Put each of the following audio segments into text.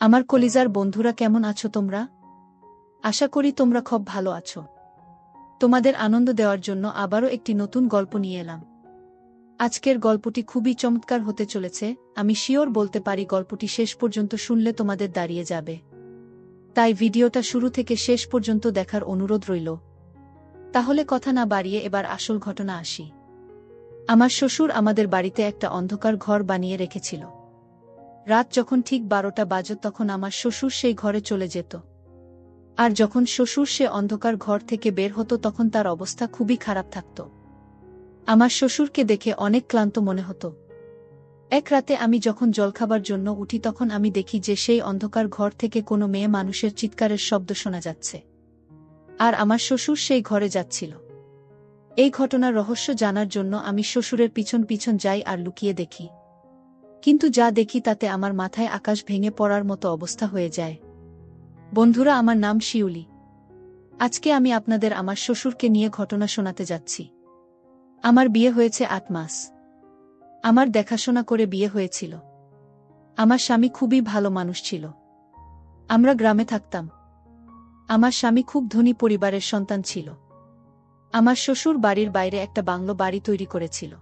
আমার কলিজার বন্ধুরা, কেমন আছো তোমরা? আশা করি তোমরা খুব ভালো আছো। তোমাদের আনন্দ দেওয়ার জন্য আবারও একটি নতুন গল্প নিয়ে এলাম। আজকের গল্পটি খুবই চমৎকার হতে চলেছে। আমি শিওর বলতে পারি গল্পটি শেষ পর্যন্ত শুনলে তোমাদের দাঁড়িয়ে যাবে। তাই ভিডিওটা শুরু থেকে শেষ পর্যন্ত দেখার অনুরোধ রইল। তাহলে কথা না বাড়িয়ে এবার আসল ঘটনা আসি। আমার শ্বশুর আমাদের বাড়িতে একটা অন্ধকার ঘর বানিয়ে রেখেছিল। রাত যখন ঠিক 12টা বাজত তখন আমার শ্বশুর সেই ঘরে চলে যেত। আর যখন শ্বশুর সে অন্ধকার ঘর থেকে বের হতো তখন তার অবস্থা খুবই খারাপ থাকত। আমার শ্বশুরকে দেখে অনেক ক্লান্ত মনে হতো। এক রাতে আমি যখন জলখাবার জন্য উঠি তখন আমি দেখি যে সেই অন্ধকার ঘর থেকে কোনো মেয়ে মানুষের চিৎকারের শব্দ শোনা যাচ্ছে। আর আমার শ্বশুর সেই ঘরে যাচ্ছিল। এই ঘটনার রহস্য জানার জন্য আমি শ্বশুরের পিছন পিছন যাই আর লুকিয়ে দেখি। কিন্তু যা দেখি তাতে আমার মাথায় আকাশ ভেঙে পড়ার মতো অবস্থা হয়ে যায়। বন্ধুরা, আমার নাম শিউলি। আজকে আমি আপনাদের আমার শ্বশুরকে নিয়ে ঘটনা শোনাতে যাচ্ছি। আমার বিয়ে হয়েছে 8 মাস। আমার দেখাশোনা করে বিয়ে হয়েছিল। আমার স্বামী খুবই ভালো মানুষ ছিল। আমরা গ্রামে থাকতাম। আমার স্বামী খুব ধনী পরিবারের সন্তান ছিল। আমার শ্বশুর বাড়ির বাইরে একটা বাংলো বাড়ি তৈরি করেছিল।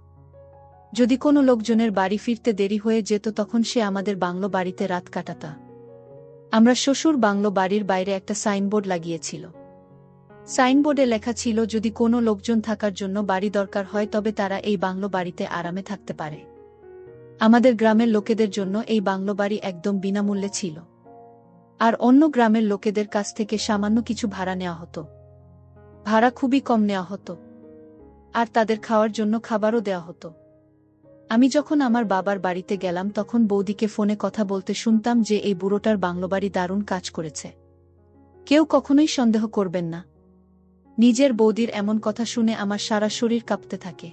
যদি কোনো লোকজনের বাড়ি ফিরতে দেরি হয়ে যেত তখন সে আমাদের বাংলো বাড়িতে রাত কাটাত। আমরা শ্বশুর বাংলো বাড়ির বাইরে একটা সাইনবোর্ড লাগিয়েছিল। সাইনবোর্ডে লেখা ছিল যদি কোনো লোকজন থাকার জন্য বাড়ি দরকার হয় তবে তারা এই বাংলো বাড়িতে আরামে থাকতে পারে। আমাদের গ্রামের লোকেদের জন্য এই বাংলো বাড়ি একদম বিনামূল্যে ছিল। আর অন্য গ্রামের লোকেদের কাছ থেকে সামান্য কিছু ভাড়া নেওয়া হতো। ভাড়া খুবই কম নেওয়া হতো। আর তাদের খাওয়ার জন্য খাবারও দেওয়া হতো। আমি যখন আমার বাবার বাড়িতে গেলাম তখন বৌদিকে ফোনে কথা বলতে শুনতাম যে এই বুড়োটার বাংলোবাড়ি দারুণ কাজ করেছে। কেউ কখনোই সন্দেহ করবেন না। নিজের বৌদির এমন কথা শুনে আমার সারা শরীর কাঁপতে থাকে।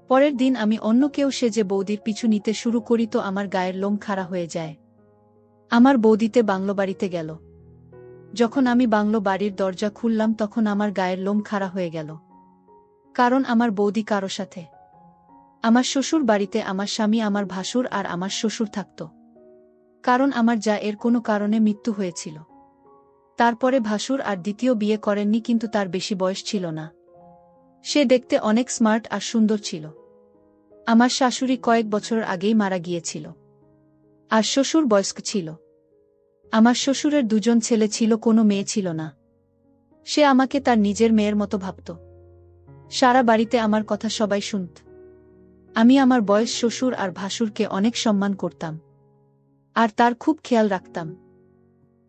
পরের দিন আমি অন্য কেউ সেজে বৌদির পিছু নিতে শুরু করি তো আমার গায়ের লোম খাড়া হয়ে যায়। আমার বৌদিতে বাংলো বাড়িতে গেল। যখন আমি বাংলো বাড়ির দরজা খুললাম তখন আমার গায়ের লোম খাড়া হয়ে গেল। কারণ আমার বৌদি কারো সাথে। আমার শ্বশুর বাড়িতে আমার স্বামী, আমার ভাসুর আর আমার শ্বশুর থাকত। কারণ আমার যা এর কোনো কারণে মৃত্যু হয়েছিল। তারপরে ভাসুর আর দ্বিতীয় বিয়ে করেননি, কিন্তু তার বেশি বয়স ছিল না। সে দেখতে অনেক স্মার্ট আর সুন্দর ছিল। আমার শাশুড়ি কয়েক বছর আগেই মারা গিয়েছিল। আর শ্বশুর বয়স্ক ছিল। আমার শ্বশুরের 2 জন ছেলে ছিল, কোনো মেয়ে ছিল না। সে আমাকে তার নিজের মেয়ের মতো ভাবত। সারা বাড়িতে আমার কথা সবাই শুনত। আমি আমার বয়স শ্বশুর আর ভাসুরকে অনেক সম্মান করতাম। আর তার খুব খেয়াল রাখতাম।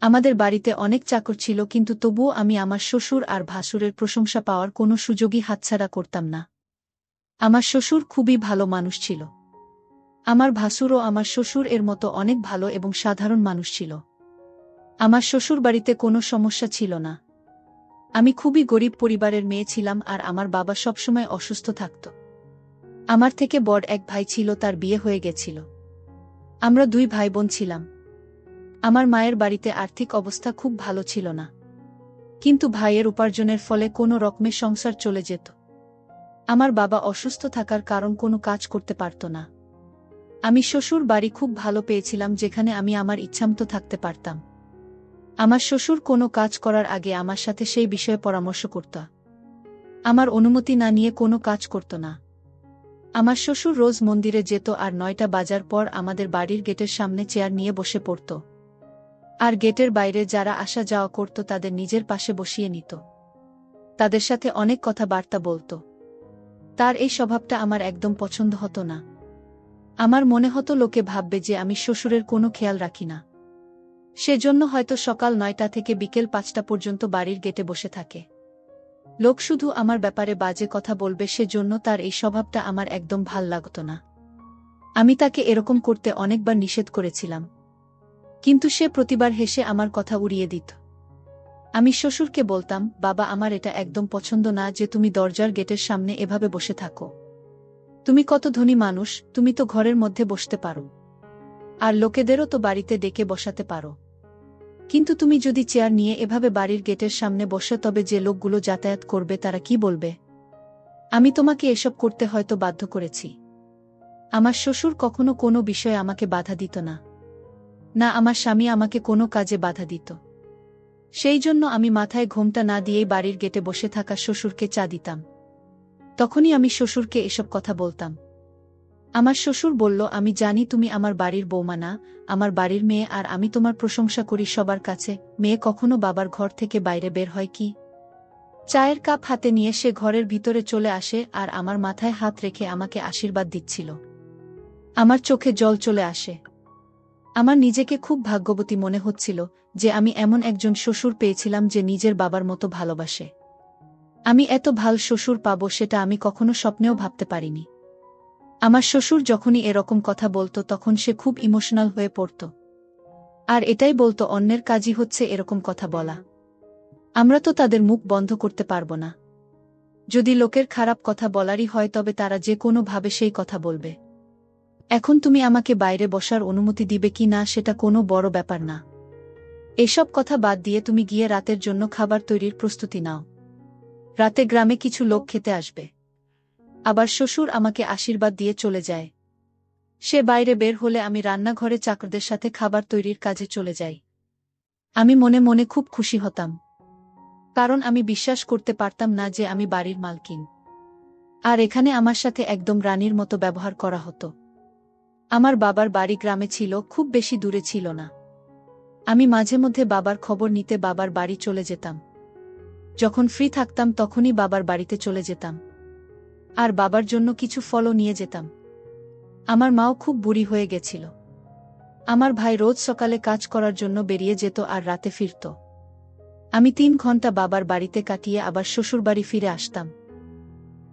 আমাদের বাড়িতে অনেক চাকর ছিল, কিন্তু তবুও আমি আমার শ্বশুর আর ভাসুরের প্রশংসা পাওয়ার কোনো সুযোগই হাতছাড়া করতাম না। আমার শ্বশুর খুবই ভালো মানুষ ছিল। আমার ভাসুরও আমার শ্বশুর এর মতো অনেক ভালো এবং সাধারণ মানুষ ছিল। আমার শ্বশুর বাড়িতে কোনো সমস্যা ছিল না। আমি খুবই গরিব পরিবারের মেয়ে ছিলাম আর আমার বাবা সবসময় অসুস্থ থাকত। আমার থেকে বড় এক ভাই ছিল, তার বিয়ে হয়ে গেছিল। আমরা 2 ভাই বোন ছিলাম। আমার মায়ের বাড়িতে আর্থিক অবস্থা খুব ভালো ছিল না। কিন্তু ভাইয়ের উপার্জনের ফলে কোনো রকমে সংসার চলে যেত। আমার বাবা অসুস্থ থাকার কারণ কোনো কাজ করতে পারত না। আমি শ্বশুর বাড়ি খুব ভালো পেয়েছিলাম, যেখানে আমি আমার ইচ্ছামতো থাকতে পারতাম। আমার শ্বশুর কোনো কাজ করার আগে আমার সাথে সেই বিষয়ে পরামর্শ করত। আমার অনুমতি না নিয়ে কোনো কাজ করত না। আমার শ্বশুর রোজ মন্দিরে যেত আর 9টা বাজার পর আমাদের বাড়ির গেটের সামনে চেয়ার নিয়ে বসে পড়ত। আর গেটের বাইরে যারা আসা যাওয়া করত তাদের নিজের পাশে বসিয়ে নিত। তাদের সাথে অনেক কথাবার্তা বলত। তার এই স্বভাবটা আমার একদম পছন্দ হতো না। আমার মনে হতো লোকে ভাববে যে আমি শ্বশুরের কোনো খেয়াল রাখি না। সেজন্য হয়তো সকাল 9টা থেকে বিকেল 5টা পর্যন্ত বাড়ির গেটে বসে থাকে। লোক শুধু আমার ব্যাপারে বাজে কথা বলবে, সেজন্য তার এই স্বভাবটা আমার একদম ভাল লাগতো না। আমি তাকে এরকম করতে অনেকবার নিষেধ করেছিলাম। কিন্তু সে প্রতিবার হেসে আমার কথা উড়িয়ে দিত। আমি শ্বশুরকে বলতাম, বাবা, আমার এটা একদম পছন্দ না যে তুমি দরজার গেটের সামনে এভাবে বসে থাকো। তুমি কত ধনী মানুষ, তুমি তো ঘরের মধ্যে বসতে পারো। আর লোকেদেরও তো বাড়িতে ডেকে বসাতে পারো। কিন্তু তুমি যদি চেয়ার নিয়ে এভাবে বাড়ির গেটের সামনে বসো তবে যে লোকগুলো যাতায়াত করবে তারা কি বলবে? আমি তোমাকে এসব করতে হয়তো বাধ্য করেছি। আমার শ্বশুর কখনো কোনো বিষয়ে আমাকে বাধা দিত না। না আমার স্বামী আমাকে কোনো কাজে বাধা দিত। সেই জন্য আমি মাথায় ঘোমটা না দিয়েই বাড়ির গেটে বসে থাকা শ্বশুরকে চা দিতাম। তখনই আমি শ্বশুরকে এসব কথা বলতাম। আমার শ্বশুর বলল, আমি জানি তুমি আমার বাড়ির বৌমা না, আমার বাড়ির মেয়ে, আর আমি তোমার প্রশংসা করি সবার কাছে। মেয়ে কখনো বাবার ঘর থেকে বাইরে বের হয় কি? চায়ের কাপ হাতে নিয়ে সে ঘরের ভিতরে চলে আসে আর আমার মাথায় হাত রেখে আমাকে আশীর্বাদ দিচ্ছিল। আমার চোখে জল চলে আসে। আমার নিজেকে খুব ভাগ্যবতী মনে হচ্ছিল যে আমি এমন একজন শ্বশুর পেয়েছিলাম যে নিজের বাবার মতো ভালোবাসে। আমি এত ভালো শ্বশুর পাবো সেটা আমি কখনো স্বপ্নেও ভাবতে পারিনি। আমার শ্বশুর যখনই এরকম কথা বলতো তখন সে খুব ইমোশনাল হয়ে পড়ত। আর এটাই বলতো, অন্যের কাজই হচ্ছে এরকম কথা বলা। আমরা তো তাদের মুখ বন্ধ করতে পারবো না। যদি লোকের খারাপ কথা বলারই হয় তবে তারা যে কোনো ভাবে সেই কথা বলবে। এখন তুমি আমাকে বাইরে বসার অনুমতি দিবে কি না সেটা কোনো বড় ব্যাপার না। এসব কথা বাদ দিয়ে তুমি গিয়ে রাতের জন্য খাবার তৈরির প্রস্তুতি নাও। রাতে গ্রামে কিছু লোক খেতে আসবে। আবার শ্বশুর আমাকে আশীর্বাদ দিয়ে চলে যায়। সে বাইরে বের হলে আমি রান্নাঘরে চাকরদের সাথে খাবার তৈরির কাজে চলে যাই। আমি মনে মনে খুব খুশি হতাম, কারণ আমি বিশ্বাস করতে পারতাম না যে আমি বাড়ির মালকিন। আর এখানে আমার সাথে একদম রানীর মতো ব্যবহার করা হতো। আমার বাবার বাড়ি গ্রামে ছিল, খুব বেশি দূরে ছিল না। আমি মাঝে মধ্যে বাবার খবর নিতে বাবার বাড়ি চলে যেতাম। যখন ফ্রি থাকতাম তখনই বাবার বাড়িতে চলে যেতাম। আর বাবার জন্য কিছু ফলও নিয়ে যেতাম। আমার মাও খুব বুড়ি হয়ে গেছিল। আমার ভাই রোজ সকালে কাজ করার জন্য বেরিয়ে যেত আর রাতে ফিরত। আমি 3 ঘন্টা বাবার বাড়িতে কাটিয়ে আবার শ্বশুরবাড়ি ফিরে আসতাম।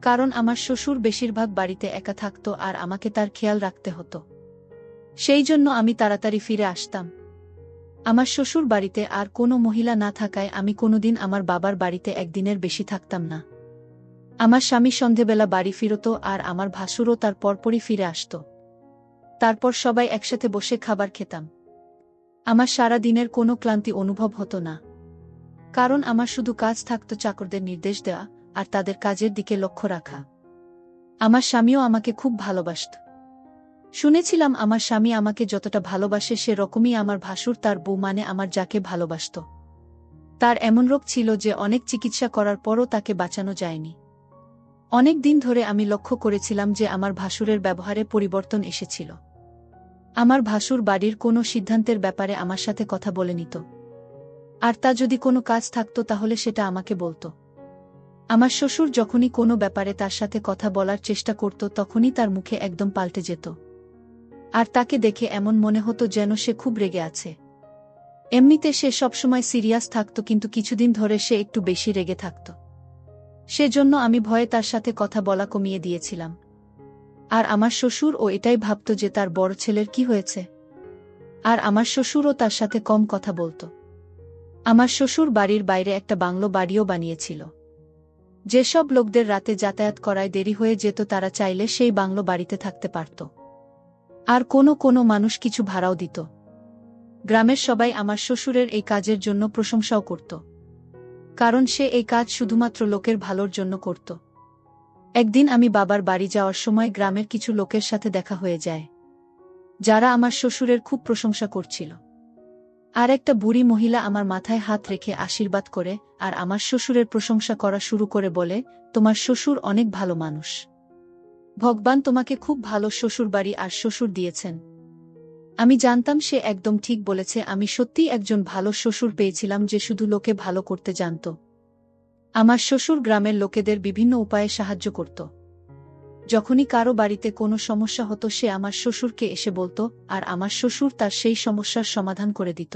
কারণ আমার শ্বশুর বেশিরভাগ বাড়িতে একা থাকত আর আমাকে তার খেয়াল রাখতে হতো। সেই জন্য আমি তাড়াতাড়ি ফিরে আসতাম। আমার শ্বশুর বাড়িতে আর কোনো মহিলা না থাকায় আমি কোনোদিন আমার বাবার বাড়িতে একদিনের বেশি থাকতাম না। আমার স্বামী সন্ধেবেলা বাড়ি ফিরত আর আমার ভাসুরও তার পরপরই ফিরে আসত। তারপর সবাই একসাথে বসে খাবার খেতাম। আমার সারা দিনের কোনো ক্লান্তি অনুভব হতো না, কারণ আমার শুধু কাজ থাকত চাকরদের নির্দেশ দেওয়া আর তাদের কাজের দিকে লক্ষ্য রাখা। আমার স্বামীও আমাকে খুব ভালোবাসত। শুনেছিলাম আমার স্বামী আমাকে যতটা ভালোবাসে সে রকমই আমার ভাসুর তার বউ মানে আমার যাকে ভালোবাসত। তার এমন রোগ ছিল যে অনেক চিকিৎসা করার পরও তাকে বাঁচানো যায়নি। অনেক দিন ধরে আমি লক্ষ্য করেছিলাম যে আমার ভাসুরের ব্যবহারে পরিবর্তন এসেছিল। আমার ভাসুর বাড়ির কোনো সিদ্ধান্তের ব্যাপারে আমার সাথে কথা বলে নিত। আর তা যদি কোনো কাজ থাকত তাহলে সেটা আমাকে বলতো। আমার শ্বশুর যখনই কোনো ব্যাপারে তার সাথে কথা বলার চেষ্টা করত তখনই তার মুখে একদম পাল্টে যেত। আর তাকে দেখে এমন মনে হতো যেন সে খুব রেগে আছে। এমনিতে সে সবসময় সিরিয়াস থাকত, কিন্তু কিছুদিন ধরে সে একটু বেশি রেগে থাকত। সেজন্য আমি ভয়ে তার সাথে কথা বলা কমিয়ে দিয়েছিলাম। আর আমার শ্বশুরও এটাই ভাবত যে তার বড় ছেলের কি হয়েছে। আর আমার শ্বশুরও তার সাথে কম কথা বলত। আমার শ্বশুর বাড়ির বাইরে একটা বাংলো বাড়িও বানিয়েছিল। যেসব লোকদের রাতে যাতায়াত করায় দেরি হয়ে যেত তারা চাইলে সেই বাংলো বাড়িতে থাকতে পারত। আর কোনো মানুষ কিছু ভাড়াও দিত। গ্রামের সবাই আমার শ্বশুরের এই কাজের জন্য প্রশংসাও করত, কারণ সে এই কাজ শুধুমাত্র লোকের ভালোর জন্য করত। একদিন আমি বাবার বাড়ি যাওয়ার সময় গ্রামের কিছু লোকের সাথে দেখা হয়ে যায়, যারা আমার শ্বশুরের খুব প্রশংসা করছিল। আর একটা বুড়ি মহিলা আমার মাথায় হাত রেখে আশীর্বাদ করে আর আমার শ্বশুরের প্রশংসা করা শুরু করে বলে, তোমার শ্বশুর অনেক ভালো মানুষ। ভগবান তোমাকে খুব ভালো শ্বশুরবাড়ি আর শ্বশুর দিয়েছেন। আমি জানতাম সে একদম ঠিক বলেছে। আমি সত্যিই একজন ভালো শ্বশুর পেয়েছিলাম যে শুধু লোকে ভালো করতে জানত। আমার শ্বশুর গ্রামের লোকেদের বিভিন্ন উপায়ে সাহায্য করত। যখনই কারো বাড়িতে কোনো সমস্যা হতো সে আমার শ্বশুরকে এসে বলতো আর আমার শ্বশুর তার সেই সমস্যার সমাধান করে দিত।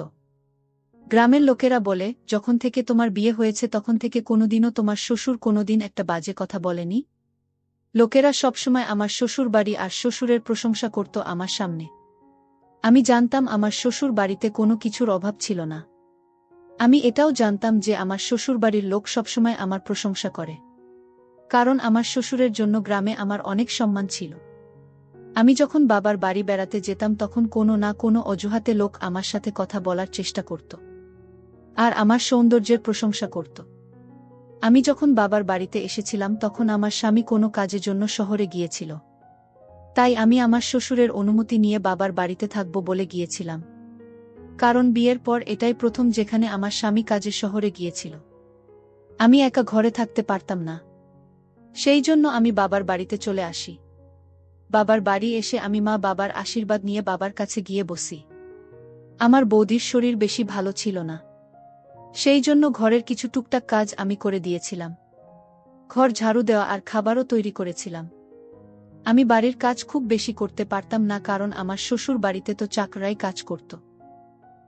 গ্রামের লোকেরা বলে, যখন থেকে তোমার বিয়ে হয়েছে তখন থেকে কোনোদিনও তোমার শ্বশুর কোনোদিন একটা বাজে কথা বলেনি। লোকেরা সবসময় আমার শ্বশুর বাড়ি আর শ্বশুরের প্রশংসা করত আমার সামনে। আমি জানতাম আমার শ্বশুর বাড়িতে কোনো কিছুর অভাব ছিল না। আমি এটাও জানতাম যে আমার শ্বশুরবাড়ির লোক সবসময় আমার প্রশংসা করে, কারণ আমার শ্বশুরের জন্য গ্রামে আমার অনেক সম্মান ছিল। আমি যখন বাবার বাড়ি বেড়াতে যেতাম তখন কোনো না কোনো অজুহাতে লোক আমার সাথে কথা বলার চেষ্টা করত আর আমার সৌন্দর্যের প্রশংসা করত। আমি যখন বাবার বাড়িতে এসেছিলাম তখন আমার স্বামী কোনো কাজের জন্য শহরে গিয়েছিল, তাই আমি আমার শ্বশুরের অনুমতি নিয়ে বাবার বাড়িতে থাকব বলে গিয়েছিলাম। কারণ বিয়ের পর এটাই প্রথম যেখানে আমার স্বামী কাজের শহরে গিয়েছিল। আমি একা ঘরে থাকতে পারতাম না। সেই জন্য আমি বাবার বাড়িতে চলে আসি। বাবার বাড়ি এসে আমি মা বাবার আশীর্বাদ নিয়ে বাবার কাছে গিয়ে বসি। আমার বৌদির শরীর বেশি ভালো ছিল না। সেই জন্য ঘরের কিছু টুকটাক কাজ আমি করে দিয়েছিলাম। ঘর ঝাড়ু দেওয়া আর খাবারও তৈরি করেছিলাম। আমি বাড়ির কাজ খুব বেশি করতে পারতাম না, কারণ আমার শ্বশুর বাড়িতে তো চাকরাই কাজ করত।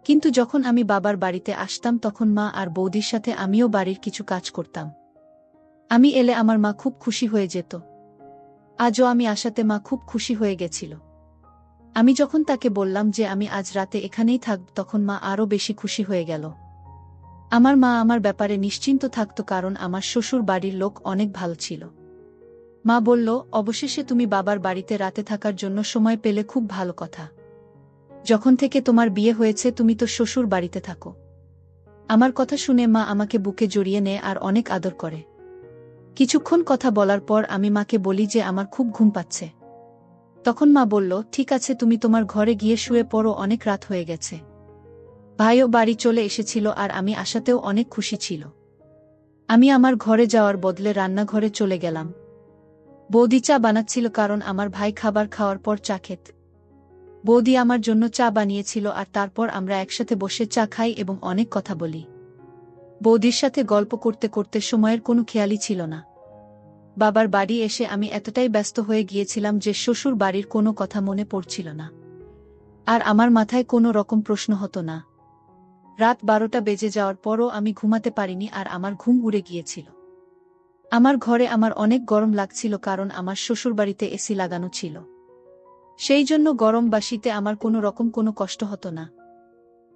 কিন্তু যখন আমি বাবার বাড়িতে আসতাম তখন মা আর বৌদির সাথে আমিও বাড়ির কিছু কাজ করতাম। আমি এলে আমার মা খুব খুশি হয়ে যেত। আজও আমি আসাতে মা খুব খুশি হয়ে গেছিল। আমি যখন তাকে বললাম যে আমি আজ রাতে এখানেই থাকব, তখন মা আরও বেশি খুশি হয়ে গেল। আমার মা আমার ব্যাপারে নিশ্চিন্ত থাকত, কারণ আমার শ্বশুর বাড়ির লোক অনেক ভালো ছিল। মা বলল, অবশেষে তুমি বাবার বাড়িতে রাতে থাকার জন্য সময় পেলে, খুব ভালো কথা। যখন থেকে তোমার বিয়ে হয়েছে তুমি তো শ্বশুর বাড়িতে থাকো। আমার কথা শুনে মা আমাকে বুকে জড়িয়ে নেয় আর অনেক আদর করে। কিছুক্ষণ কথা বলার পর আমি মাকে বলি যে আমার খুব ঘুম পাচ্ছে। তখন মা বলল, ঠিক আছে, তুমি তোমার ঘরে গিয়ে শুয়ে পড়ো, অনেক রাত হয়ে গেছে। ভাইও বাড়ি চলে এসেছিল আর আমি আসাতেও অনেক খুশি ছিল। আমি আমার ঘরে যাওয়ার বদলে রান্নাঘরে চলে গেলাম। বৌদি চা বানাচ্ছিল, কারণ আমার ভাই খাবার খাওয়ার পর চা খেত। বৌদি আমার জন্য চা বানিয়েছিল আর তারপর আমরা একসাথে বসে চা খাই এবং অনেক কথা বলি। বৌদির সাথে গল্প করতে করতে সময়ের কোনো খেয়ালই ছিল না। বাবার বাড়ি এসে আমি এতটাই ব্যস্ত হয়ে গিয়েছিলাম যে শ্বশুর বাড়ির কোনো কথা মনে পড়ছিল না। আর আমার মাথায় কোনো রকম প্রশ্ন হতো না। রাত 12টা বেজে যাওয়ার পরও আমি ঘুমাতে পারিনি আর আমার ঘুম উড়ে গিয়েছিল। আমার ঘরে আমার অনেক গরম লাগছিল, কারণ আমার শ্বশুরবাড়িতে এসি লাগানো ছিল। সেই জন্য গরম বা শীতে আমার কোনো রকম কোনো কষ্ট হতো না।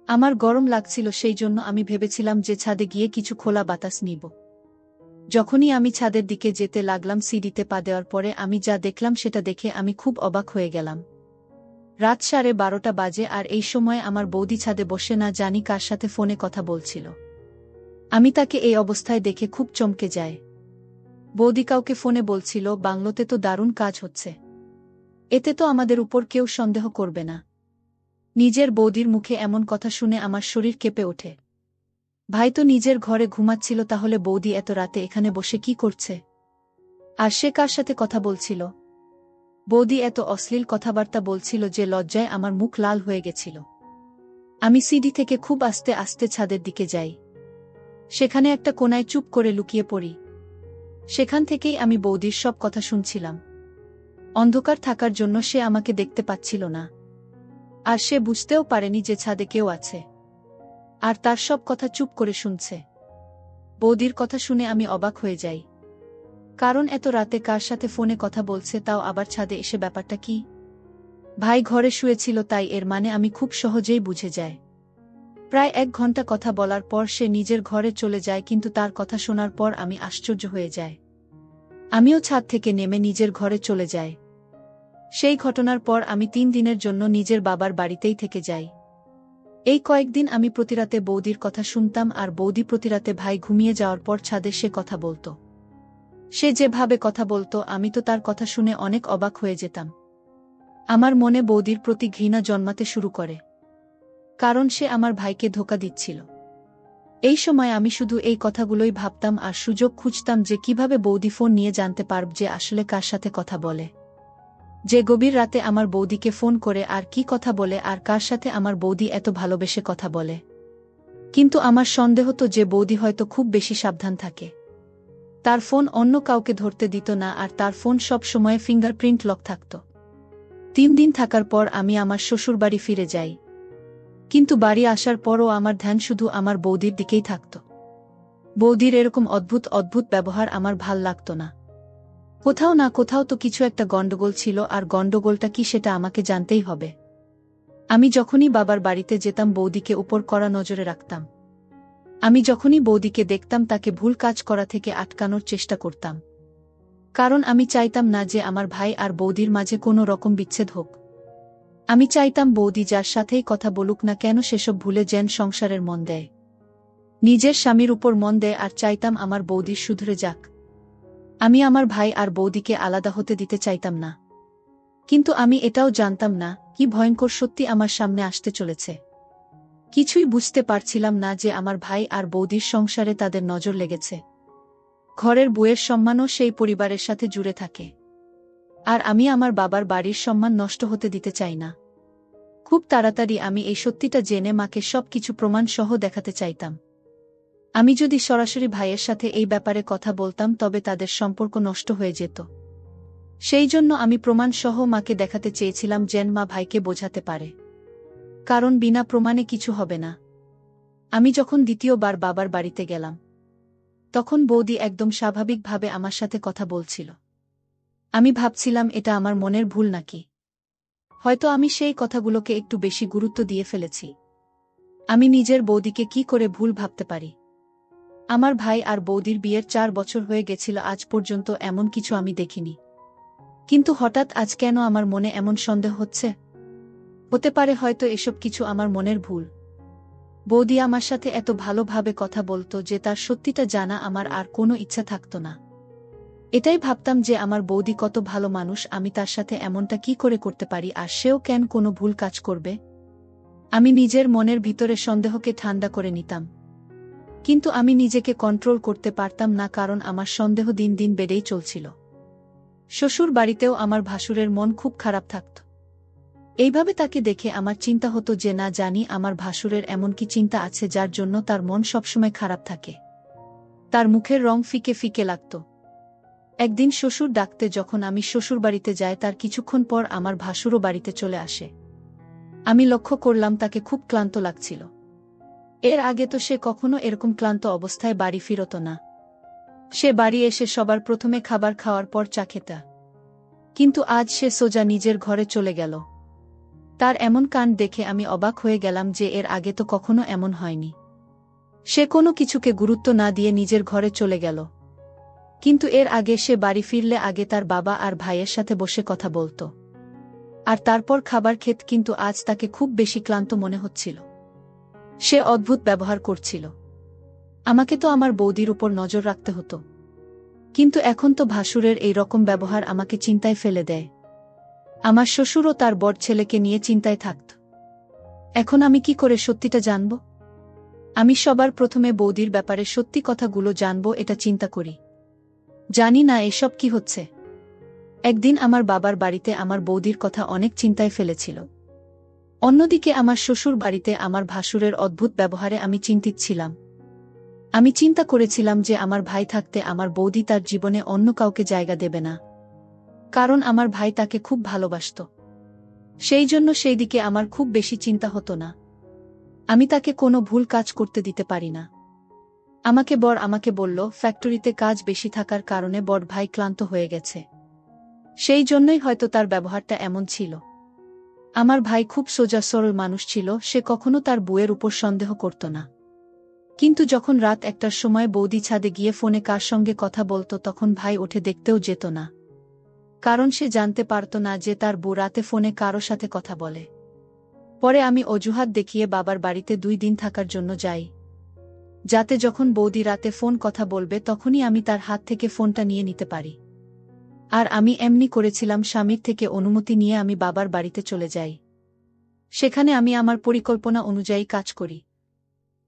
আমার গরম লাগছিল, সেই জন্য আমি ভেবেছিলাম যে ছাদে গিয়ে কিছু খোলা বাতাস নিব। যখনই আমি ছাদের দিকে যেতে লাগলাম, সিঁড়িতে পা দেওয়ার পরে আমি যা দেখলাম সেটা দেখে আমি খুব অবাক হয়ে গেলাম। রাত 12:30 বাজে আর এই সময় আমার বৌদি ছাদে বসে না জানি কার সাথে ফোনে কথা বলছিল। আমি তাকে এই অবস্থায় দেখে খুব চমকে যাই। বৌদি কাউকে ফোনে বলছিল, বাংলোতে তো দারুণ কাজ হচ্ছে, এতে তো আমাদের উপর কেউ সন্দেহ করবে না। নিজের বৌদির মুখে এমন কথা শুনে আমার শরীর কেঁপে ওঠে। ভাই তো নিজের ঘরে ঘুমাচ্ছিল, তাহলে বৌদি এত রাতে এখানে বসে কি করছে? আর সে কার সাথে কথা বলছিল? বৌদি এত অশ্লীল কথাবার্তা বলছিল যে লজ্জায় আমার মুখ লাল হয়ে গেছিল। আমি সিঁড়ি থেকে খুব আস্তে আস্তে ছাদের দিকে যাই। সেখানে একটা কোণায় চুপ করে লুকিয়ে পড়ি। সেখান থেকেই আমি বৌদির সব কথা শুনছিলাম। অন্ধকার থাকার জন্য সে আমাকে দেখতে পাচ্ছিল না। আর সে বুঝতেও পারেনি যে ছাদে কেউ আছে। আর তার সব কথা চুপ করে শুনছে। বৌদির কথা শুনে আমি অবাক হয়ে যাই। কারণ এত রাতে কার সাথে ফোনে কথা বলছে, তাও আবার ছাদে এসে, ব্যাপারটা কি? ভাই ঘরে শুয়েছিল, তাই এর মানে আমি খুব সহজেই বুঝে যাই। প্রায় 1 ঘন্টা কথা বলার পর সে নিজের ঘরে চলে যায়, কিন্তু তার কথা শোনার পর আমি আশ্চর্য হয়ে যাই। আমিও ছাদ থেকে নেমে নিজের ঘরে চলে যাই। সেই ঘটনার পর আমি 3 দিনের জন্য নিজের বাবার বাড়িতেই থেকে যাই। এই কয়েকদিন আমি প্রতিরাতে বৌদির কথা শুনতাম আর বৌদি প্রতিরাতে ভাই ঘুমিয়ে যাওয়ার পর ছাদে সে কথা বলতো। সে যেভাবে কথা বলতো আমি তো তার কথা শুনে অনেক অবাক হয়ে যেতাম। আমার মনে বৌদির প্রতি ঘৃণা জন্মাতে শুরু করে, কারণ সে আমার ভাইকে ধোঁকা দিচ্ছিল। এই সময় আমি শুধু এই কথাগুলোই ভাবতাম আর সুযোগ খুঁজতাম যে কিভাবে বৌদি ফোন নিয়ে জানতে পারব যে আসলে কার সাথে কথা বলে, যে গভীর রাতে আমার বৌদিকে ফোন করে আর কি কথা বলে, আর কার সাথে আমার বৌদি এত ভালোবেসে কথা বলে। কিন্তু আমার সন্দেহ তো যে বৌদি হয়তো খুব বেশি সাবধান থাকে। তার ফোন অন্য কাউকে ধরতে দিত না আর তার ফোন সব সময় ফিঙ্গারপ্রিন্ট লক থাকত। 3 দিন থাকার পর আমি আমার শ্বশুরবাড়ি ফিরে যাই। কিন্তু বাড়ি আসার পরও আমার ধ্যান শুধু আমার বৌদির দিকেই থাকত। বৌদির এরকম অদ্ভুত অদ্ভুত ব্যবহার আমার ভাল লাগত না। কোথাও না কোথাও তো কিছু একটা গন্ডগোল ছিল, আর গন্ডগোলটা কি সেটা আমাকে জানতেই হবে। আমি যখনই বাবার বাড়িতে যেতাম বৌদিকে উপর কড়া নজরে রাখতাম। আমি যখনই বৌদিকে দেখতাম তাকে ভুল কাজ করা থেকে আটকানোর চেষ্টা করতাম। কারণ আমি চাইতাম না যে আমার ভাই আর বৌদির মাঝে কোনো রকম বিচ্ছেদ হোক। আমি চাইতাম বৌদি যার সাথেই কথা বলুক না কেন সেসব ভুলে যেন সংসারের মন দেয়, নিজের স্বামীর উপর মন দেয়, আর চাইতাম আমার বৌদি শুধরে যাক। আমি আমার ভাই আর বৌদিকে আলাদা হতে দিতে চাইতাম না। কিন্তু আমি এটাও জানতাম না কি ভয়ঙ্কর সত্যি আমার সামনে আসতে চলেছে। কিছুই বুঝতে পারছিলাম না যে আমার ভাই আর বৌদির সংসারে তাদের নজর লেগেছে। ঘরের বউয়ের সম্মানও সেই পরিবারের সাথে জুড়ে থাকে। আর আমি আমার বাবার বাড়ির সম্মান নষ্ট হতে দিতে চাই না। খুব তাড়াতাড়ি আমি এই সত্যিটা জেনে মাকে সবকিছু প্রমাণ সহ দেখাতে চাইতাম। আমি যদি সরাসরি ভাইয়ের সাথে এই ব্যাপারে কথা বলতাম তবে তাদের সম্পর্ক নষ্ট হয়ে যেত। সেই জন্য আমি প্রমাণ সহ মাকে দেখাতে চেয়েছিলাম যেন মা ভাইকে বোঝাতে পারে। কারণ বিনা প্রমাণে কিছু হবে না। আমি যখন দ্বিতীয়বার বাবার বাড়িতে গেলাম, তখন বৌদি একদম স্বাভাবিকভাবে আমার সাথে কথা বলছিল। আমি ভাবছিলাম এটা আমার মনের ভুল নাকি। হয়তো আমি সেই কথাগুলোকে একটু বেশি গুরুত্ব দিয়ে ফেলেছি। আমি নিজের বৌদিকে কি করে ভুল ভাবতে পারি? আমার ভাই আর বৌদির বিয়ের 4 বছর হয়ে গেছিল, আজ পর্যন্ত এমন কিছু আমি দেখিনি। কিন্তু হঠাৎ আজ কেন আমার মনে এমন সন্দেহ হচ্ছে? হতে পারে হয়তো এসব কিছু আমার মনের ভুল। বৌদি আমার সাথে এত ভালোভাবে কথা বলতো যে তার সত্যিটা জানা আমার আর কোনো ইচ্ছা থাকতো না। এটাই ভাবতাম যে আমার বৌদি কত ভালো মানুষ, আমি তার সাথে এমনটা কি করে করতে পারি আর সেও কেন কোনো ভুল কাজ করবে? আমি নিজের মনের ভিতরে সন্দেহকে ঠান্ডা করে নিতাম। কিন্তু আমি নিজেকে কন্ট্রোল করতে পারতাম না, কারণ আমার সন্দেহ দিন দিন বেড়েই চলছিল। শ্বশুর বাড়িতেও আমার ভাসুরের মন খুব খারাপ থাকত। এইভাবে তাকে দেখে আমার চিন্তা হতো যে না জানি আমার ভাসুরের এমন কি চিন্তা আছে যার জন্য তার মন সবসময় খারাপ থাকে। তার মুখের রং ফিকে ফিকে লাগত। একদিন শ্বশুর ডাকতে যখন আমি শ্বশুর বাড়িতে যাই, তার কিছুক্ষণ পর আমার ভাসুরও বাড়িতে চলে আসে। আমি লক্ষ্য করলাম তাকে খুব ক্লান্ত লাগছিল। এর আগে তো সে কখনো এরকম ক্লান্ত অবস্থায় বাড়ি ফিরত না। সে বাড়ি এসে সবার প্রথমে খাবার খাওয়ার পর চা খেত। কিন্তু আজ সে সোজা নিজের ঘরে চলে গেল। তার এমন কাণ্ড দেখে আমি অবাক হয়ে গেলাম যে এর আগে তো কখনো এমন হয়নি। সে কোনো কিছুকে গুরুত্ব না দিয়ে নিজের ঘরে চলে গেল। কিন্তু এর আগে সে বাড়ি ফিরলে আগে তার বাবা আর ভাইয়ের সাথে বসে কথা বলত আর তারপর খাবার খেত, কিন্তু আজ তাকে খুব বেশি ক্লান্ত মনে হচ্ছিল। সে অদ্ভুত ব্যবহার করছিল। আমাকে তো আমার বৌদির উপর নজর রাখতে হতো, কিন্তু এখন তো ভাসুরের এই রকম ব্যবহার আমাকে চিন্তায় ফেলে দেয়। আমার শ্বশুরও তার বড় ছেলেকে নিয়ে চিন্তায় থাকত। এখন আমি কি করে সত্যিটা জানব? আমি সবার প্রথমে বৌদির ব্যাপারে সত্যি কথাগুলো জানব এটা চিন্তা করি। জানি না এসব কি হচ্ছে। একদিন আমার বাবার বাড়িতে আমার বৌদির কথা অনেক চিন্তায় ফেলেছিল। অন্যদিকে আমার শ্বশুর বাড়িতে আমার ভাসুরের অদ্ভুত ব্যবহারে আমি চিন্তিত ছিলাম। আমি চিন্তা করেছিলাম যে আমার ভাই থাকতে আমার বৌদি তার জীবনে অন্য কাউকে জায়গা দেবে না, কারণ আমার ভাই তাকে খুব ভালোবাসত। সেই জন্য সেই দিকে আমার খুব বেশি চিন্তা হতো না। আমি তাকে কোনো ভুল কাজ করতে দিতে পারি না। আমাকে বলল ফ্যাক্টরিতে কাজ বেশি থাকার কারণে বড় ভাই ক্লান্ত হয়ে গেছে। সেই জন্যই হয়তো তার ব্যবহারটা এমন ছিল। আমার ভাই খুব সোজা সরল মানুষ ছিল, সে কখনো তার বউয়ের উপর সন্দেহ করত না। কিন্তু যখন রাত 1টার সময় বৌদি ছাদে গিয়ে ফোনে কার সঙ্গে কথা বলতো তখন ভাই উঠে দেখতেও যেত না, কারণ সে জানতে পারত না যে তার বউ রাতে ফোনে কারো সাথে কথা বলে। পরে আমি অজুহাত দেখিয়ে বাবার বাড়িতে 2 দিন থাকার জন্য যাই, যাতে যখন বৌদি রাতে ফোন কথা বলবে তখনই আমি তার হাত থেকে ফোনটা নিয়ে নিতে পারি। আর আমি এমনি করেছিলাম। স্বামীর থেকে অনুমতি নিয়ে আমি বাবার বাড়িতে চলে যাই। সেখানে আমি আমার পরিকল্পনা অনুযায়ী কাজ করি।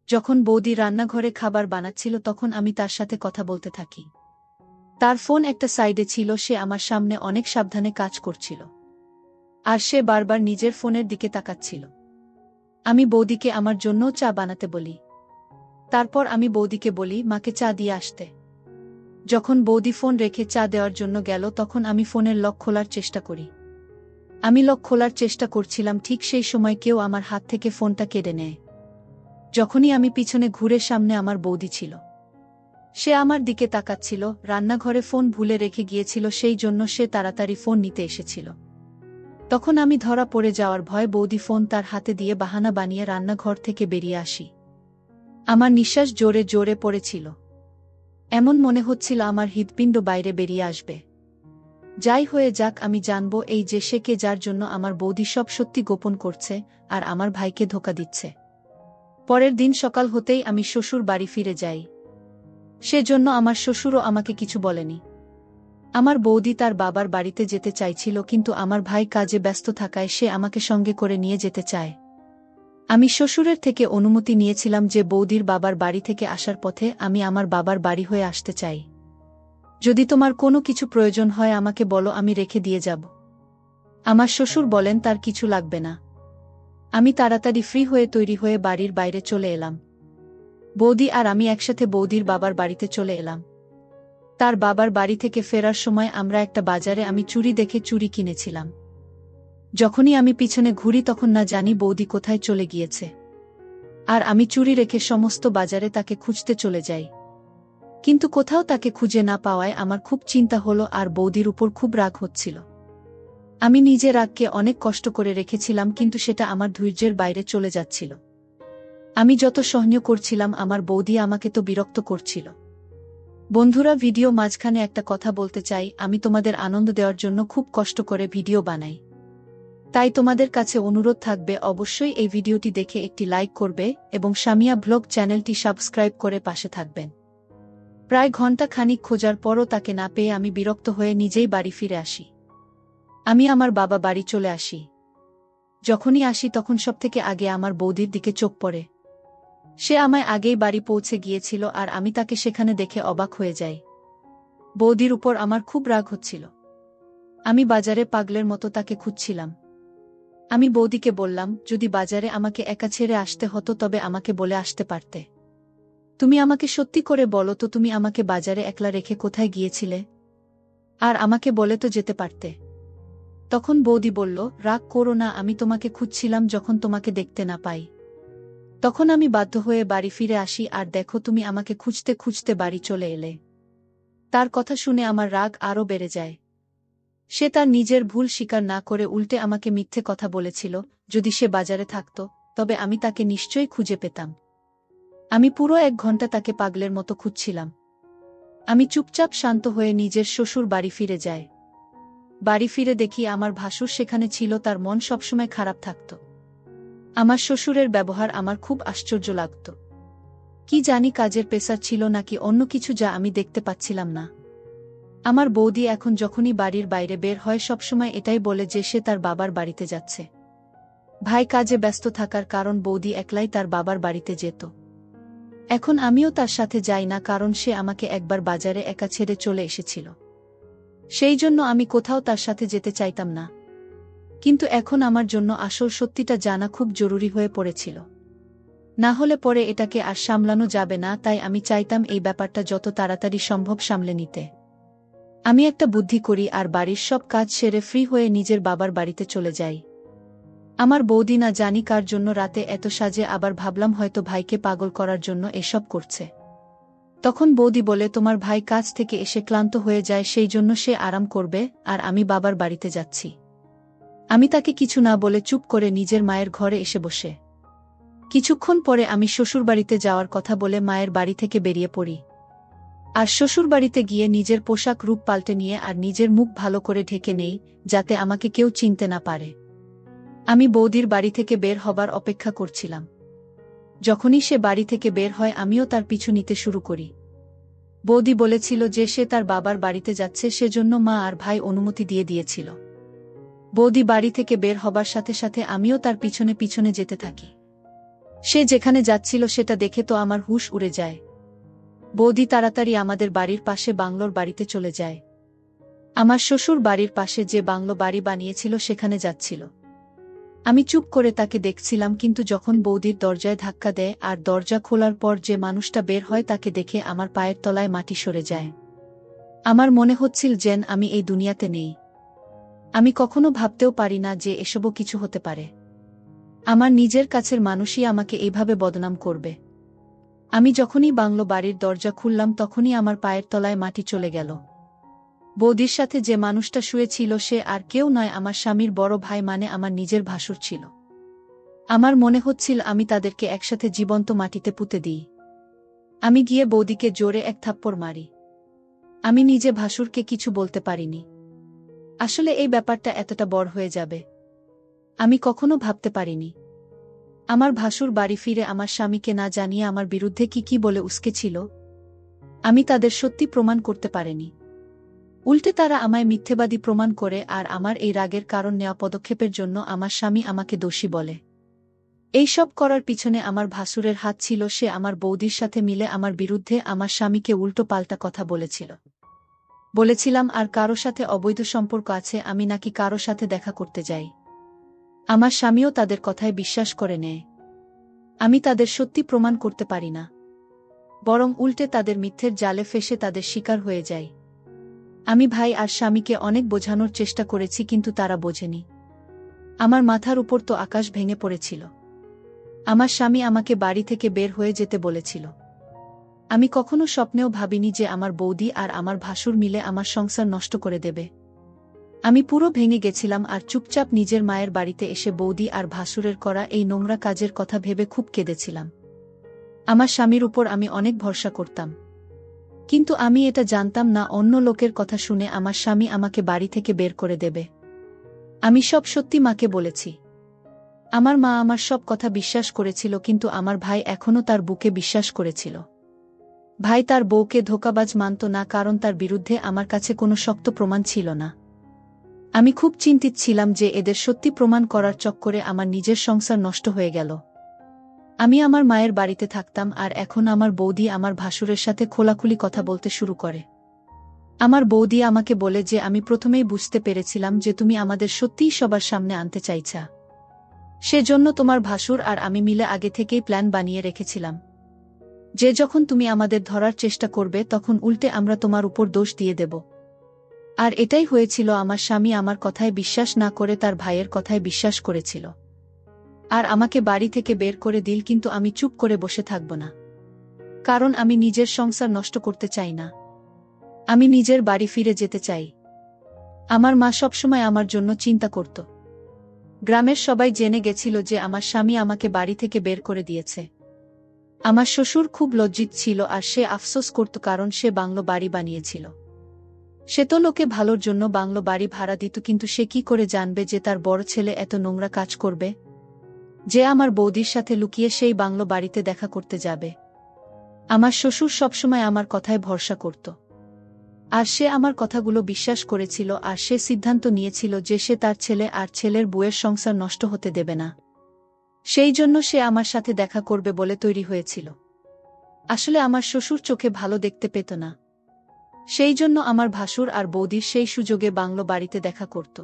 যখন বৌদি রান্নাঘরে খাবার বানাচ্ছিল তখন আমি তার সাথে কথা বলতে থাকি। তার ফোন একটা সাইডে ছিল, সে আমার সামনে অনেক সাবধানে কাজ করছিল আর সে বারবার নিজের ফোনের দিকে তাকাচ্ছিল। আমি বৌদিকে আমার জন্যও চা বানাতে বলি। তারপর আমি বৌদিকে বলি মাকে চা দিয়ে আসতে। যখন বৌদি ফোন রেখে চা দেওয়ার জন্য গেল তখন আমি ফোনের লক খোলার চেষ্টা করি। আমি লক খোলার চেষ্টা করছিলাম, ঠিক সেই সময় কেউ আমার হাত থেকে ফোনটা কেড়ে নেয়। যখনই আমি পিছনে ঘুরে সামনে আমার বৌদি ছিল। সে আমার দিকে তাকাচ্ছিল। রান্নাঘরে ফোন ভুলে রেখে গিয়েছিল, সেই জন্য সে তাড়াতাড়ি ফোন নিতে এসেছিল। তখন আমি ধরা পড়ে যাওয়ার ভয়ে বৌদি ফোন তার হাতে দিয়ে বাহানা বানিয়ে রান্নাঘর থেকে বেরিয়ে আসি। আমার নিঃশ্বাস জোরে জোরে পড়েছিল। এমন মনে হচ্ছিল আমার হৃৎপিণ্ড বাইরে বেরিয়ে আসবে। যাই হয়ে যাক, আমি জানব এই যে সে কে, যার জন্য আমার বৌদি সব সত্যি গোপন করছে আর আমার ভাইকে ধোঁকা দিচ্ছে। পরের দিন সকাল হতেই আমি শ্বশুর বাড়ি ফিরে যাই। সেজন্য আমার শ্বশুরও আমাকে কিছু বলেনি। আমার বৌদি তার বাবার বাড়িতে যেতে চাইছিল, কিন্তু আমার ভাই কাজে ব্যস্ত থাকায় সে আমাকে সঙ্গে করে নিয়ে যেতে চায়। আমি শ্বশুরের থেকে অনুমতি নিয়েছিলাম যে বৌদির বাবার বাড়ি থেকে আসার পথে আমি আমার বাবার বাড়ি হয়ে আসতে চাই। যদি তোমার কোনো কিছু প্রয়োজন হয় আমাকে বলো, আমি রেখে দিয়ে যাব। আমার শ্বশুর বলেন তার কিছু লাগবে না। আমি তাড়াতাড়ি ফ্রি হয়ে তৈরি হয়ে বাড়ির বাইরে চলে এলাম। বৌদি আর আমি একসাথে বৌদির বাবার বাড়িতে চলে এলাম। তার বাবার বাড়ি থেকে ফেরার সময় আমরা একটা বাজারে আমি চুড়ি দেখে চুড়ি কিনেছিলাম। যখনই আমি পিছনে ঘুরি তখন না জানি বৌদি কোথায় চলে গিয়েছে। আর আমি চুড়ি রেখে সমস্ত বাজারে তাকে খুঁজতে চলে যাই। কিন্তু কোথাও তাকে খুঁজে না পাওয়ায় আমার খুব চিন্তা হলো আর বৌদির উপর খুব রাগ হচ্ছিল। আমি নিজে রাগকে অনেক কষ্ট করে রেখেছিলাম, কিন্তু সেটা আমার ধৈর্যের বাইরে চলে যাচ্ছিল। আমি যত সহনীয় করছিলাম আমার বৌদি আমাকে তো বিরক্ত করছিল। বন্ধুরা, ভিডিও মাঝখানে একটা কথা বলতে চাই, আমি তোমাদের আনন্দ দেওয়ার জন্য খুব কষ্ট করে ভিডিও বানাই। তাই তোমাদের কাছে অনুরোধ থাকবে অবশ্যই এই ভিডিওটি দেখে একটি লাইক করবে এবং সামিয়া ব্লগ চ্যানেলটি সাবস্ক্রাইব করে পাশে থাকবেন। প্রায় ঘন্টা খানিক খোঁজার পরও তাকে না পেয়ে আমি বিরক্ত হয়ে নিজেই বাড়ি ফিরে আসি। আমি আমার বাবা বাড়ি চলে আসি। যখনই আসি তখন সবথেকে আগে আমার বৌদির দিকে চোখ পড়ে। সে আমায় আগেই বাড়ি পৌঁছে গিয়েছিল আর আমি তাকে সেখানে দেখে অবাক হয়ে যাই। বৌদির উপর আমার খুব রাগ হচ্ছিল। আমি বাজারে পাগলের মতো তাকে খুঁজছিলাম। আমি বৌদিকে বললাম, যদি বাজারে আমাকে একা ছেড়ে আসতে হতো তবে আমাকে বলে আসতে পারতে। তুমি আমাকে সত্যি করে বলো তো, তুমি আমাকে বাজারে একলা রেখে কোথায় গিয়েছিলে? আর আমাকে বলে তো যেতে পারতে। তখন বৌদি বলল, রাগ করো না, আমি তোমাকে খুঁজছিলাম যখন তোমাকে দেখতে না পাই। তখন আমি বাধ্য হয়ে বাড়ি ফিরে আসি আর দেখো তুমি আমাকে খুঁজতে খুঁজতে বাড়ি চলে এলে। তার কথা শুনে আমার রাগ আরও বেড়ে যায়। সে তার নিজের ভুল স্বীকার না করে উল্টে আমাকে মিথ্যে কথা বলেছিল। যদি সে বাজারে থাকত তবে আমি তাকে নিশ্চয়ই খুঁজে পেতাম। আমি পুরো 1 ঘন্টা তাকে পাগলের মতো খুঁজছিলাম। আমি চুপচাপ শান্ত হয়ে নিজের শ্বশুর বাড়ি ফিরে যাই। বাড়ি ফিরে দেখি আমার ভাসুর সেখানে ছিল, তার মন সবসময় খারাপ থাকত। আমার শ্বশুরের ব্যবহার আমার খুব আশ্চর্য লাগত। কি জানি কাজের প্রেসার ছিল নাকি অন্য কিছু যা আমি দেখতে পাচ্ছিলাম না। আমার বৌদি এখন যখনই বাড়ির বাইরে বের হয় সবসময় এটাই বলে যে সে তার বাবার বাড়িতে যাচ্ছে। ভাই কাজে ব্যস্ত থাকার কারণ বৌদি একলাই তার বাবার বাড়িতে যেত। এখন আমিও তার সাথে যাই না, কারণ সে আমাকে একবার বাজারে একা ছেড়ে চলে এসেছিল। সেই জন্য আমি কোথাও তার সাথে যেতে চাইতাম না। কিন্তু এখন আমার জন্য আসল সত্যিটা জানা খুব জরুরি হয়ে পড়েছিল। না হলে পরে এটাকে আর সামলানো যাবে না, তাই আমি চাইতাম এই ব্যাপারটা যত তাড়াতাড়ি সম্ভব সামলে নিতে। আমি একটা বুদ্ধি করি আর বাড়ির সব কাজ সেরে ফ্রি হয়ে নিজের বাবার বাড়িতে চলে যাই। আমার বৌদি না জানি কার জন্য রাতে এত সাজে, আবার ভাবলাম হয়তো ভাইকে পাগল করার জন্য এসব করছে। তখন বৌদি বলে, তোমার ভাই কাজ থেকে এসে ক্লান্ত হয়ে যায়, সেই জন্য সে আরাম করবে আর আমি বাবার বাড়িতে যাচ্ছি। আমি তাকে কিছু না বলে চুপ করে নিজের মায়ের ঘরে এসে বসে। কিছুক্ষণ পরে আমি শ্বশুরবাড়িতে যাওয়ার কথা বলে মায়ের বাড়ি থেকে বেরিয়ে পড়ি। আর শ্বশুরবাড়িতে গিয়ে নিজের পোশাক রূপ পাল্টে নিয়ে আর নিজের মুখ ভালো করে ঢেকে নেই, যাতে আমাকে কেউ চিনতে না পারে। আমি বৌদির বাড়ি থেকে বের হবার অপেক্ষা করছিলাম। যখনই সে বাড়ি থেকে বের হয় আমিও তার পিছু নিতে শুরু করি। বৌদি বলেছিল যে সে তার বাবার বাড়িতে যাচ্ছে, সেজন্য মা আর ভাই অনুমতি দিয়ে দিয়েছিল। বৌদি বাড়ি থেকে বের হবার সাথে সাথে আমিও তার পিছনে পিছনে যেতে থাকি। সে যেখানে যাচ্ছিল সেটা দেখে তো আমার হুঁশ উড়ে যায়। বৌদি তাড়াতাড়ি আমাদের বাড়ির পাশে বাংলোর বাড়িতে চলে যায়। আমার শ্বশুর বাড়ির পাশে যে বাংলো বাড়ি বানিয়েছিল সেখানে যাচ্ছিল। আমি চুপ করে তাকে দেখছিলাম, কিন্তু যখন বৌদির দরজায় ধাক্কা দেয় আর দরজা খোলার পর যে মানুষটা বের হয় তাকে দেখে আমার পায়ের তলায় মাটি সরে যায়। আমার মনে হচ্ছিল যেন আমি এই দুনিয়াতে নেই। আমি কখনো ভাবতেও পারি না যে এসবও কিছু হতে পারে। আমার নিজের কাছের মানুষই আমাকে এইভাবে বদনাম করবে। আমি যখনই বাংলো বাড়ির দরজা খুললাম তখনই আমার পায়ের তলায় মাটি চলে গেল। বৌদির সাথে যে মানুষটা শুয়েছিল সে আর কেউ নয়, আমার স্বামীর বড় ভাই, মানে আমার নিজের ভাসুর ছিল। আমার মনে হচ্ছিল আমি তাদেরকে একসাথে জীবন্ত মাটিতে পুঁতে দিই। আমি গিয়ে বৌদিকে জোরে এক থাপ্পড় মারি। আমি নিজে ভাসুরকে কিছু বলতে পারিনি। আসলে এই ব্যাপারটা এতটা বড় হয়ে যাবে আমি কখনো ভাবতে পারিনি। আমার ভাসুর বাড়ি ফিরে আমার স্বামীকে না জানিয়ে আমার বিরুদ্ধে কি কি বলে উস্কেছিল, আমি তাদের সত্যি প্রমাণ করতে পারিনি। উল্টে তারা আমায় মিথ্যেবাদী প্রমাণ করে আর আমার এই রাগের কারণ নেওয়া পদক্ষেপের জন্য আমার স্বামী আমাকে দোষী বলে। এই সব করার পিছনে আমার ভাসুরের হাত ছিল। সে আমার বৌদির সাথে মিলে আমার বিরুদ্ধে আমার স্বামীকে উল্টো পাল্টা কথা বলেছিল। বলেছিলাম আর কারো সাথে অবৈধ সম্পর্ক আছে, আমি নাকি কারো সাথে দেখা করতে যাই। আমার স্বামীও তাদের কথায় বিশ্বাস করে নেয়। আমি তাদের সত্যি প্রমাণ করতে পারি না, বরং উল্টে তাদের মিথ্যের জালে ফেঁসে তাদের শিকার হয়ে যাই। আমি ভাই আর স্বামীকে অনেক বোঝানোর চেষ্টা করেছি, কিন্তু তারা বোঝেনি। আমার মাথার উপর তো আকাশ ভেঙে পড়েছিল। আমার স্বামী আমাকে বাড়ি থেকে বের হয়ে যেতে বলেছিল। আমি কখনো স্বপ্নেও ভাবিনি যে আমার বৌদি আর আমার ভাসুর মিলে আমার সংসার নষ্ট করে দেবে। আমি পুরো ভেঙে গেছিলাম আর চুপচাপ নিজের মায়ের বাড়িতে এসে বৌদি আর ভাসুরের করা এই নোংরা কাজের কথা ভেবে খুব কেঁদেছিলাম। আমার স্বামীর উপর আমি অনেক ভরসা করতাম, কিন্তু আমি এটা জানতাম না অন্য লোকের কথা শুনে আমার স্বামী আমাকে বাড়ি থেকে বের করে দেবে। আমি সব সত্যি মাকে বলেছি। আমার মা আমার সব কথা বিশ্বাস করেছিল, কিন্তু আমার ভাই এখনও তার বুকে বিশ্বাস করেছিল। ভাই তার বউকে ধোঁকাবাজ মানত না, কারণ তার বিরুদ্ধে আমার কাছে কোনো শক্ত প্রমাণ ছিল না। আমি খুব চিন্তিত ছিলাম যে এদের সত্যি প্রমাণ করার চক্করে আমার নিজের সংসার নষ্ট হয়ে গেল। আমি আমার মায়ের বাড়িতে থাকতাম, আর এখন আমার বৌদি আমার ভাসুরের সাথে খোলাখুলি কথা বলতে শুরু করে। আমার বৌদি আমাকে বলে যে আমি প্রথমেই বুঝতে পেরেছিলাম যে তুমি আমাদের সত্যিই সবার সামনে আনতে চাইছা। সেজন্য তোমার ভাসুর আর আমি মিলে আগে থেকেই প্ল্যান বানিয়ে রেখেছিলাম যে যখন তুমি আমাদের ধরার চেষ্টা করবে তখন উল্টে আমরা তোমার উপর দোষ দিয়ে দেব। আর এটাই হয়েছিল। আমার স্বামী আমার কথায় বিশ্বাস না করে তার ভাইয়ের কথায় বিশ্বাস করেছিল, আর আমাকে বাড়ি থেকে বের করে দিল। কিন্তু আমি চুপ করে বসে থাকব না, কারণ আমি নিজের সংসার নষ্ট করতে চাই না। আমি নিজের বাড়ি ফিরে যেতে চাই। আমার মা সবসময় আমার জন্য চিন্তা করত। গ্রামের সবাই জেনে গেছিল যে আমার স্বামী আমাকে বাড়ি থেকে বের করে দিয়েছে। আমার শ্বশুর খুব লজ্জিত ছিল, আর সে আফসোস করত, কারণ সে বাংলো বাড়ি বানিয়েছিল। সে তো লোকে ভালোর জন্য বাংলো বাড়ি ভাড়া দিত, কিন্তু সে কি করে জানবে যে তার বড় ছেলে এত নোংরা কাজ করবে, যে আমার বৌদির সাথে লুকিয়ে সেই বাংলো বাড়িতে দেখা করতে যাবে। আমার শ্বশুর সবসময় আমার কথায় ভরসা করত, আর সে আমার কথাগুলো বিশ্বাস করেছিল, আর সে সিদ্ধান্ত নিয়েছিল যে সে তার ছেলে আর ছেলের বউয়ের সংসার নষ্ট হতে দেবে না। সেই জন্য সে আমার সাথে দেখা করবে বলে তৈরি হয়েছিল। আসলে আমার শ্বশুর চোখে ভালো দেখতে পেত না, সেই জন্য আমার ভাসুর আর বৌদির সেই সুযোগে বাংলো বাড়িতে দেখা করত।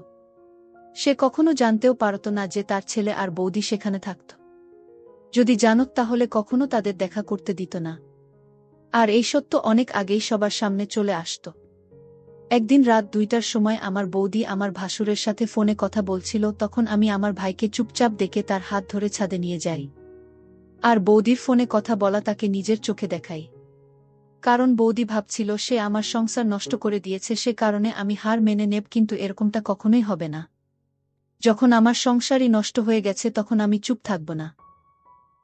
সে কখনো জানতেও পারত না যে তার ছেলে আর বৌদি সেখানে থাকত। যদি জানত তাহলে কখনো তাদের দেখা করতে দিত না। আর এই সত্য অনেক আগেই সবার সামনে চলে আসত। একদিন রাত 2টার সময় আমার বৌদি আমার ভাসুরের সাথে ফোনে কথা বলছিল, তখন আমি আমার ভাইকে চুপচাপ দেখে তার হাত ধরে ছাদে নিয়ে যাই। আর বৌদির ফোনে কথা বলা তাকে নিজের চোখে দেখাই, কারণ বৌদি ভাবছিল সে আমার সংসার নষ্ট করে দিয়েছে, সে কারণে আমি হার মেনে নেব। কিন্তু এরকমটা কখনোই হবে না। যখন আমার সংসারই নষ্ট হয়ে গেছে তখন আমি চুপ থাকব না।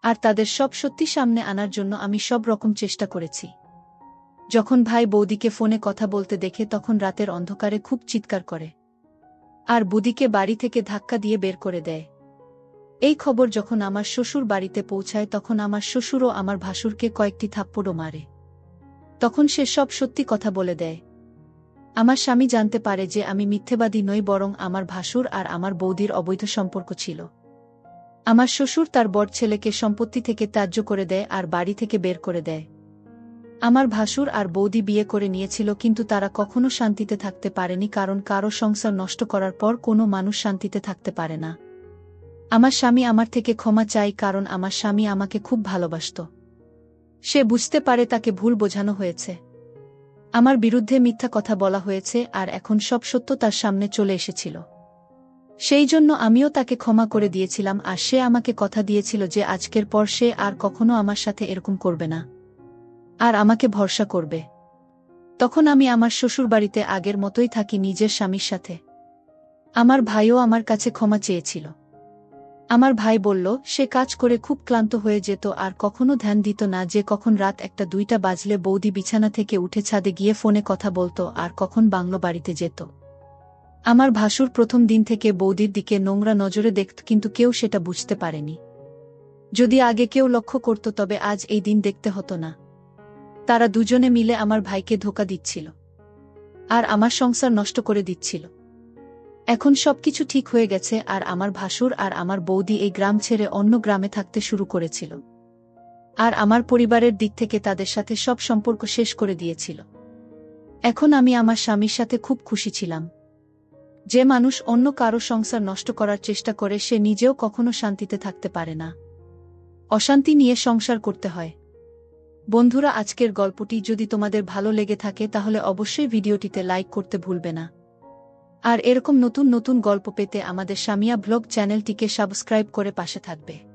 আর তাদের সব সত্যি সামনে আনার জন্য আমি সব রকম চেষ্টা করেছি। যখন ভাই বৌদিকে ফোনে কথা বলতে দেখে তখন রাতের অন্ধকারে খুব চিৎকার করে, আর বৌদিকে বাড়ি থেকে ধাক্কা দিয়ে বের করে দেয়। এই খবর যখন আমার শ্বশুর বাড়িতে পৌঁছায় তখন আমার শ্বশুরও আমার ভাসুরকে কয়েকটি থাপ্পড়ও মারে। তখন সে সব সত্যি কথা বলে দেয়। আমার স্বামী জানতে পারে যে আমি মিথ্যেবাদী নই, বরং আমার ভাসুর আর আমার বৌদির অবৈধ সম্পর্ক ছিল। আমার শ্বশুর তার বড় ছেলেকে সম্পত্তি থেকে ত্যায্য করে দেয় আর বাড়ি থেকে বের করে দেয়। আমার ভাসুর আর বৌদি বিয়ে করে নিয়েছিল, কিন্তু তারা কখনো শান্তিতে থাকতে পারেনি, কারণ কারো সংসার নষ্ট করার পর কোনো মানুষ শান্তিতে থাকতে পারে না। আমার স্বামী আমার থেকে ক্ষমা চাই, কারণ আমার স্বামী আমাকে খুব ভালোবাসত। সে বুঝতে পারে তাকে ভুল বোঝানো হয়েছে, আমার বিরুদ্ধে মিথ্যা কথা বলা হয়েছে, আর এখন সব সত্য তার সামনে চলে এসেছিল। সেই জন্য আমিও তাকে ক্ষমা করে দিয়েছিলাম, আর সে আমাকে কথা দিয়েছিল যে আজকের পর সে আর কখনো আমার সাথে এরকম করবে না, আর আমাকে ভরসা করবে। তখন আমি আমার শ্বশুরবাড়িতে আগের মতোই থাকি নিজের স্বামীর সাথে। আমার ভাইও আমার কাছে ক্ষমা চেয়েছিল। আমার ভাই বলল সে কাজ করে খুব ক্লান্ত হয়ে যেত, আর কখনো ধ্যান দিত না যে কখন রাত 1-2টা বাজলে বৌদি বিছানা থেকে উঠে ছাদে গিয়ে ফোনে কথা বলতো, আর কখন বাংলো বাড়িতে যেত। আমার ভাসুর প্রথম দিন থেকে বৌদির দিকে নোংরা নজরে দেখত, কিন্তু কেউ সেটা বুঝতে পারেনি। যদি আগে কেউ লক্ষ্য করত তবে আজ এই দিন দেখতে হতো না। তারা দুজনে মিলে আমার ভাইকে ধোঁকা দিচ্ছিল, আর আমার সংসার নষ্ট করে দিচ্ছিল। এখন সবকিছু ঠিক হয়ে গেছে আর আমার ভাসুর আর আমার বৌদি এই গ্রাম ছেড়ে অন্য গ্রামে থাকতে শুরু করেছিল। আর আমার পরিবারের দিক থেকে তাদের সাথে সব সম্পর্ক শেষ করে দিয়েছিল। এখন আমি আমার স্বামীর সাথে খুব খুশি ছিলাম। যে মানুষ অন্য কারো সংসার নষ্ট করার চেষ্টা করে সে নিজেও কখনো শান্তিতে থাকতে পারে না। অশান্তি নিয়ে সংসার করতে হয়। বন্ধুরা, আজকের গল্পটি যদি তোমাদের ভালো লেগে থাকে তাহলে অবশ্যই ভিডিওটিতে লাইক করতে ভুলবে না। আর এরকম নতুন নতুন গল্প পেতে আমাদের সামিয়া ব্লগ চ্যানেলটিকে সাবস্ক্রাইব করে পাশে থাকবে।